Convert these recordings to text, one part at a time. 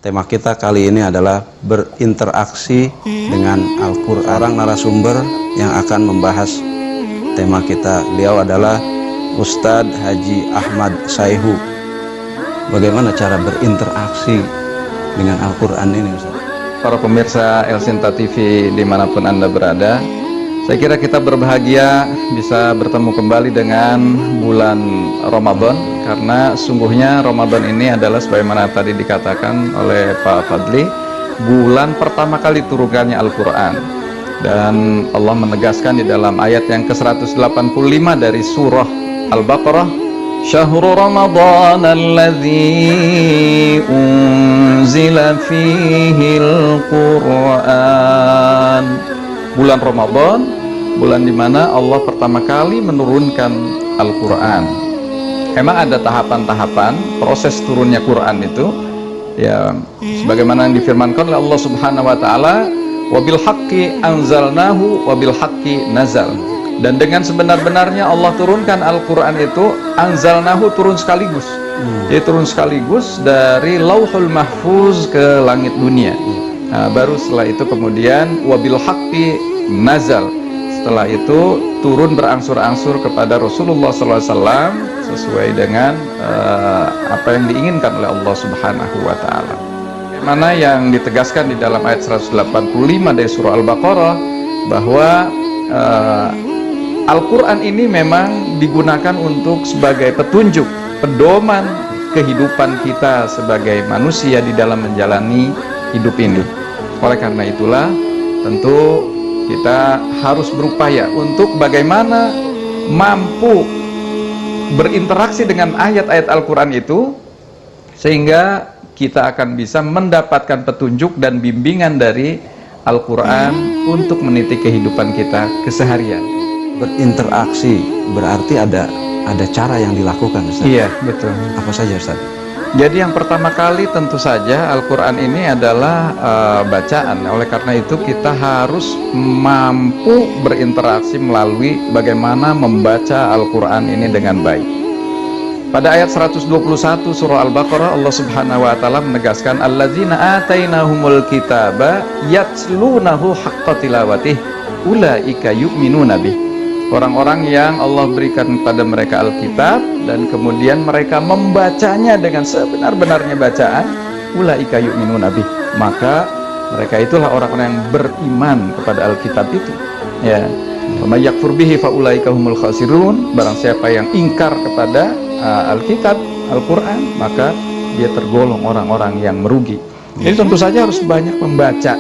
Tema kita kali ini adalah berinteraksi dengan Al-Quran. Orang narasumber yang akan membahas tema kita, beliau adalah Ustadz Haji Ahmad Saihu. Bagaimana cara berinteraksi dengan Al-Quran ini, Ustadz? Para pemirsa El Sinta TV dimanapun Anda berada, saya kira kita berbahagia bisa bertemu kembali dengan bulan Ramadan, karena sungguhnya Ramadan ini adalah sebagaimana tadi dikatakan oleh Pak Fadli, bulan pertama kali turunnya Al-Quran. Dan Allah menegaskan di dalam ayat yang ke-185 dari surah Al-Baqarah, Syahrul Ramadan alladzi unzila fihil Qur'an. Bulan Ramadan, bulan dimana Allah pertama kali menurunkan Al-Quran. Memang ada tahapan-tahapan proses turunnya Quran itu, ya, sebagaimana yang difirmankan oleh Allah Subhanahu wa taala, wabil haqqi anzalnahu wabil haqqi nazal. Dan dengan sebenar-benarnya Allah turunkan Al-Quran itu, anzalnahu turun sekaligus. Dia turun sekaligus dari Lauhul Mahfuz ke langit dunia. Nah, baru setelah itu kemudian wabil haqqi nazal. Setelah itu turun berangsur-angsur kepada Rasulullah SAW sesuai dengan apa yang diinginkan oleh Allah Subhanahu wa taala. Mana yang ditegaskan di dalam ayat 185 dari surah Al-Baqarah bahwa Al-Quran ini memang digunakan untuk sebagai petunjuk, pedoman kehidupan kita sebagai manusia di dalam menjalani hidup ini. Oleh karena itulah tentu kita harus berupaya untuk bagaimana mampu berinteraksi dengan ayat-ayat Al-Quran itu, sehingga kita akan bisa mendapatkan petunjuk dan bimbingan dari Al-Quran untuk meniti kehidupan kita keseharian. Berinteraksi berarti ada cara yang dilakukan, Ustaz. Iya, betul. Apa saja, Ustaz? Jadi yang pertama kali tentu saja Al-Quran ini adalah bacaan. Oleh karena itu kita harus mampu berinteraksi melalui bagaimana membaca Al-Quran ini dengan baik. Pada ayat 121 surah Al-Baqarah, Allah Subhanahu wa taala menegaskan, alladzina atainahumul kitaba yatslunahu haqqa tilawatih ulaika yu'minuna bih. Orang-orang yang Allah berikan kepada mereka Alkitab dan kemudian mereka membacanya dengan sebenar-benarnya bacaan, ulaika yu'minuna bih, maka mereka itulah orang-orang yang beriman kepada Alkitab itu, ya. Wa may yakfur bihi fa ulaika humul khasirun. Barang siapa yang ingkar kepada Alkitab, Al-Quran, maka dia tergolong orang-orang yang merugi. Jadi tentu saja harus banyak membaca.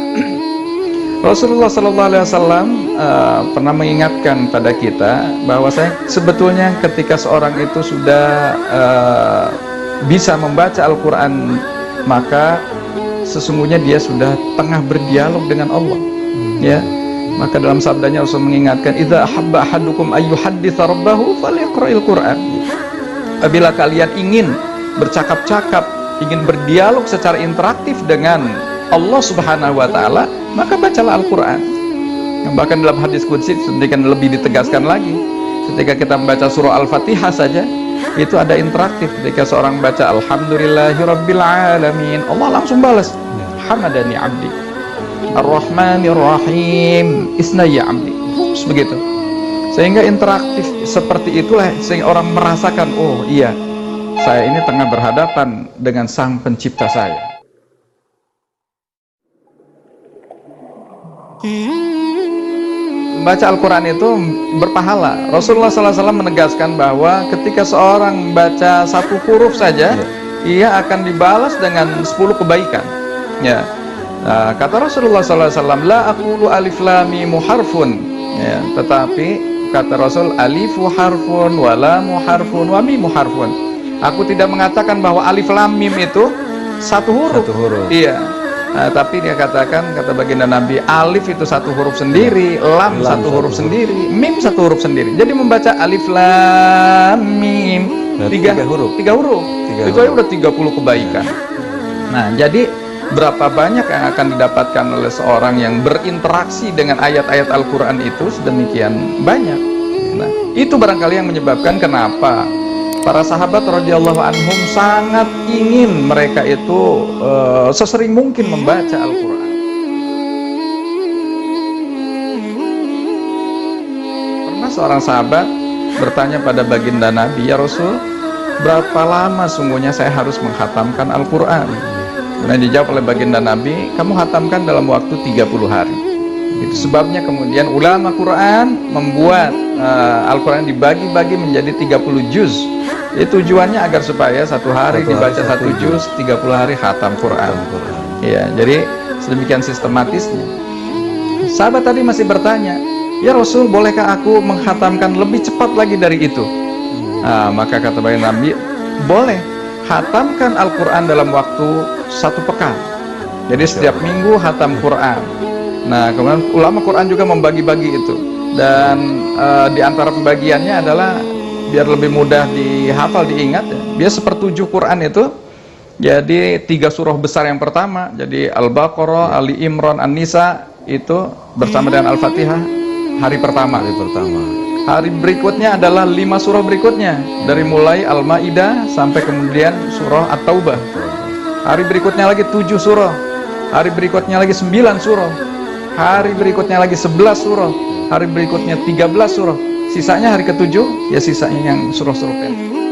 Rasulullah SAW pernah mengingatkan pada kita bahwa sebetulnya ketika seorang itu sudah bisa membaca Al-Quran, maka sesungguhnya dia sudah tengah berdialog dengan Allah, ya. Maka dalam sabdanya Rasul mengingatkan, idza ahabba ahadukum ayyuhadditsa rabbahu falyaqra'il Qur'an. Apabila kalian ingin bercakap-cakap, ingin berdialog secara interaktif dengan Allah Subhanahu wa taala, maka bacalah Al-Quran. Yang bahkan dalam hadis qudsi sedemikian lebih ditegaskan lagi, ketika kita membaca surah Al-Fatihah saja itu ada interaktif. Ketika seorang baca alhamdulillahirabbil alamin, Allah langsung balas hamadani abdi ar-rahmanir rahim isnaya abdi, begitu. Sehingga interaktif seperti itulah sehingga orang merasakan, oh iya, saya ini tengah berhadapan dengan sang pencipta saya. Membaca Al-Quran itu berpahala. Rasulullah SAW menegaskan bahwa ketika seorang baca satu huruf saja, ia akan dibalas dengan 10 kebaikan, ya. Nah, kata Rasulullah SAW, la aqulu alif lam mim harfun, ya, tetapi kata Rasul, alifu harfun wa lamu harfun wa mim harfun. Aku tidak mengatakan bahwa alif lam mim itu satu huruf. Iya. Nah, tapi dia katakan, kata baginda Nabi, alif itu satu huruf sendiri, lam satu huruf sendiri, mim satu huruf sendiri. Jadi membaca alif lam mim tiga huruf. Itu aja udah 30 kebaikan. Nah, jadi berapa banyak yang akan didapatkan oleh seorang yang berinteraksi dengan ayat-ayat Al-Quran itu sedemikian banyak. Nah, itu barangkali yang menyebabkan kenapa para sahabat radhiyallahu anhum sangat ingin mereka itu sesering mungkin membaca Al-Quran. Pernah seorang sahabat bertanya pada baginda Nabi, "Ya Rasul, berapa lama sungguhnya saya harus menghatamkan Al-Quran?" Kemudian dijawab oleh baginda Nabi, "Kamu hatamkan dalam waktu 30 hari." Itu sebabnya kemudian ulama Quran membuat Al-Quran dibagi-bagi menjadi 30 juz. Itu tujuannya agar supaya satu hari dibaca satu juz, 30 hari khatam Quran. Ya, jadi sedemikian sistematisnya. Sahabat tadi masih bertanya, "Ya Rasul, bolehkah aku menghatamkan lebih cepat lagi dari itu?" Maka kata baginda Nabi, "Boleh, hatamkan Al-Quran dalam waktu 1 pekan. Jadi setiap minggu hatam Quran." Nah, kemudian ulama Quran juga membagi-bagi itu, dan di antara pembagiannya adalah biar lebih mudah dihafal, diingat ya. Dia 1/7 Quran itu jadi 3 surah besar yang pertama, jadi Al-Baqarah, Ali Imran, An-Nisa itu bersama dengan Al-Fatihah hari pertama. Hari berikutnya adalah 5 surah berikutnya, dari mulai Al-Maidah sampai kemudian surah At-Taubah. Hari berikutnya lagi 7 surah, hari berikutnya lagi 9 surah, hari berikutnya lagi 11 surah, hari berikutnya 13 surah, sisanya hari ke-7 ya sisanya yang surah-surah pendek.